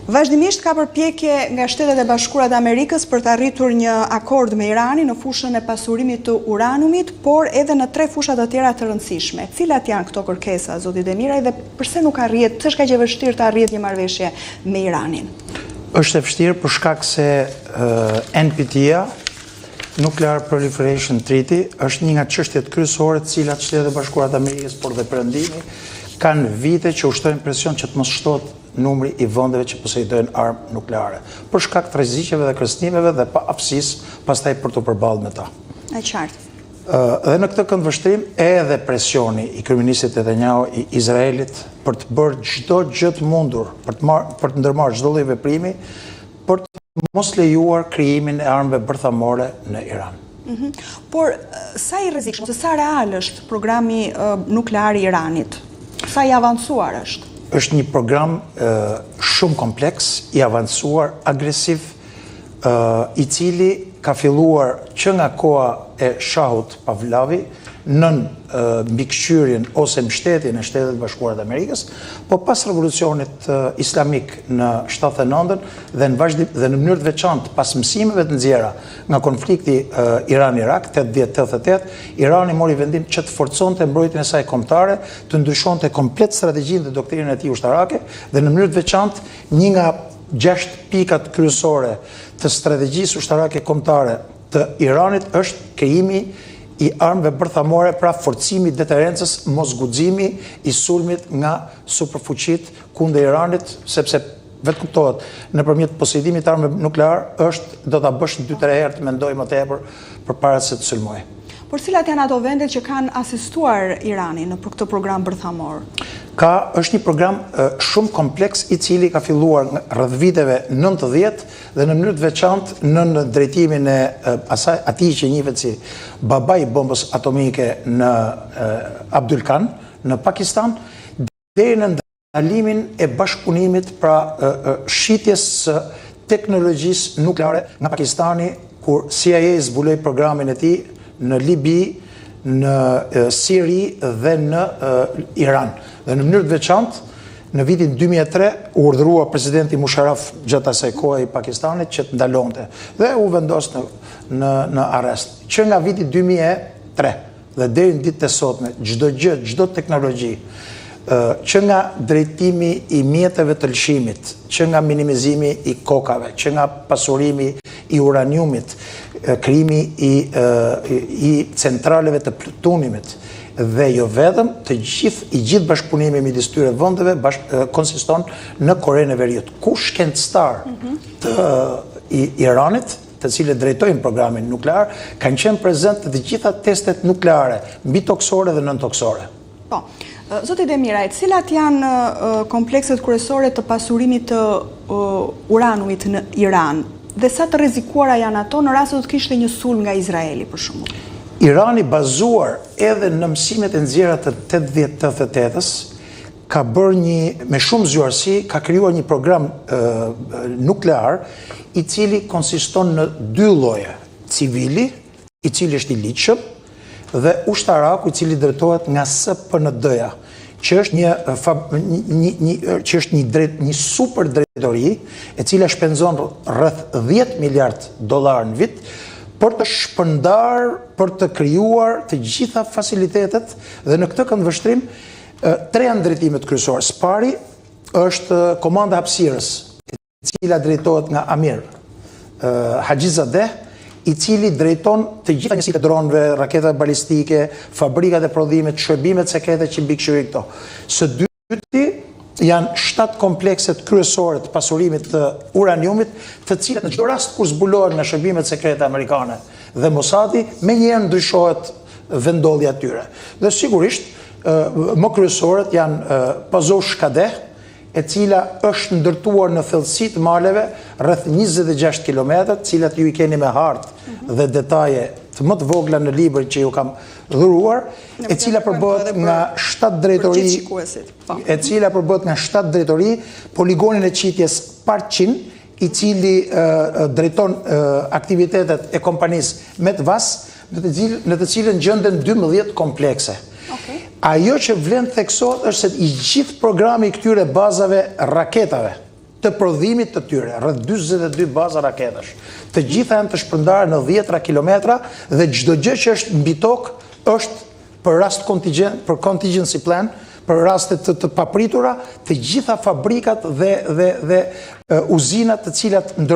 Vazhdimisht ka përpjekje nga Shtetet e Bashkuara të Amerikës për të arritur një akord me Iranin në fushën e pasurimit të uranumit, por edhe në 3 fusha të tjera të rëndësishme. Cilat janë këto kërkesa, zoti Demiraj, dhe pse nuk arrit, pse është kaq e vështirë të arrihet një marrëveshje me Iranin? Është e vështirë për shkak se NPT-ja, Nuclear Proliferation Treaty, është një nga çështjet kryesore të cilat Shtetet e Bashkuara të Amerikës, por dhe Perëndimi, kanë vite që ushtojnë presion që të mos shtohet numri i vendeve që posedojnë armë nukleare, për shkak të rreziqeve dhe kërcënimeve dhe pa aftësisë pastaj për të përballur me ta. E qartë. Dhe në këtë këndvështrim edhe presioni i kryeministit Netanyahu i Izraelit për të bërë çdo gjë të mundur për të ndërmarrë çdo lloj veprimi për të mos lejuar krijimin e armëve bërthamore në Iran. Por sa i rrezikshëm, sa real është programi nuklear i Iranit? Sa i avancuar është? Është një program shumë kompleks, i avancuar, agresiv, i cili ka filluar që nga koha e Shahut Pavlavi nën mbikëqyrjen ose mbështetjen e Shtetet e Bashkuara të Amerikës, po pas revolucionit islamik në 79 dhe në mënyrë të veçantë pas mësimeve të nxjerra nga konflikti Iran-Irak 80-88, Irani mori vendim që të forconte mbrojtjen e saj kombëtare, të ndryshonte komplet strategjinë dhe doktrinën e tij ushtarake dhe në mënyrë të veçantë një nga 6 pikat kryesore të strategjisë ushtarake kombëtare të Iranit është krijimi i armëve bërthamore, pra forcimi deterencës, mos guximi i sulmit nga superfuqit kundër Iranit, sepse vetë kuptohet, nëpërmjet posedimit të armëve nuklear do ta bësh 2-3 herë të mendoj më tepër përpara se të sulmoj. Por cilat janë ato vendet që kanë asistuar Iranin në këtë program bërthamor? Është një program shumë kompleks i cili ka filluar rreth viteve 90 dhe në mënyrë të veçantë në drejtimin e atij që njihet si babai i bombës atomike në Abdul Khan në Pakistan, deri në ndalimin e bashkëpunimit, pra shitjes së teknologjisë nukleare nga Pakistani, kur CIA zbuloi programin e tij në Libi, në Siri dhe në Iran. Dhe në mënyrë të veçantë, në vitin 2003 u urdhërua presidenti Musharraf gjatë asaj kohe i Pakistanit që të ndalonte dhe u vendos në arrest. Që nga viti 2003 dhe deri në ditën e sotme, çdo gjë, çdo teknologji, që nga drejtimi i mjeteve të lëshimit, që nga minimizimi i kokave, që nga pasurimi i uraniumit, krijimi i centraleve të plutonimit, dhe jo vetëm, i gjithë bashkëpunimi midis këtyre vendeve konsiston në Korenë e Veriut. Ku shkencëtar të Iranit, të cilët drejtojnë programin nuklear, kanë qenë prezent të gjitha testet nukleare, mbi toksore dhe nën toksore. Po, zoti Demiraj, cilat janë komplekset kryesore të pasurimit të uranumit në Iran dhe sa të rrezikuara janë ato në rast se do të kishte një sulm nga Izraeli, për shembull? Irani, bazuar edhe në mësimet e nxjerra të 80-88-s, ka bërë me shumë zgjuarsi, ka krijuar një program nuklear i cili konsiston në 2 lloje: civili, i cili është i ligjshëm, dhe ushtaraku, i cili drejtohet nga SPND-ja, që është një super drejtori e cila shpenzon rreth $10 miliard në vit për të shpërndar, për të krijuar të gjitha facilitetet, dhe në këtë këndvështrim 3 janë drejtimet kryesore. Pari është komanda hapësirës, e cila drejtohet nga Amir Hajizadeh, i cili drejton të gjitha njësitë e dronëve, raketave balistike, fabrikat e prodhimit, shërbimet sekrete që mbikëqyrin këto. Së dyti janë 7 komplekset kryesore të pasurimit të uraniumit, të cilat në çdo rast kur zbulohen nga shërbimet sekrete amerikane dhe Mossadi, menjëherë ndryshohet vendodhja e tyre. Dhe sigurisht, më kryesorët janë Pazosh Kadeh, e cila është ndërtuar në thellësi të maleve rreth 26 kilometër, të cilat ju i keni me hartë dhe detaje të më të vogla në librin që ju kam dhuruar, e cila përbëhet nga 7 drejtori, poligonin e qitjes Parqin, i cili drejton aktivitetet e kompanisë Metvas, në të cilën gjenden 12 komplekse. Ajo që vlen theksohet është se i gjithë programi i këtyre bazave raketave të prodhimit të tyre, rreth 42 baza raketash. Të gjitha janë të shpërndarë në 10 kilometra dhe çdo gjë që është mbi tokë është për rast për contingency plan, për rastet të papritura, të gjitha fabrikat dhe uzinat të cilat ndërtojnë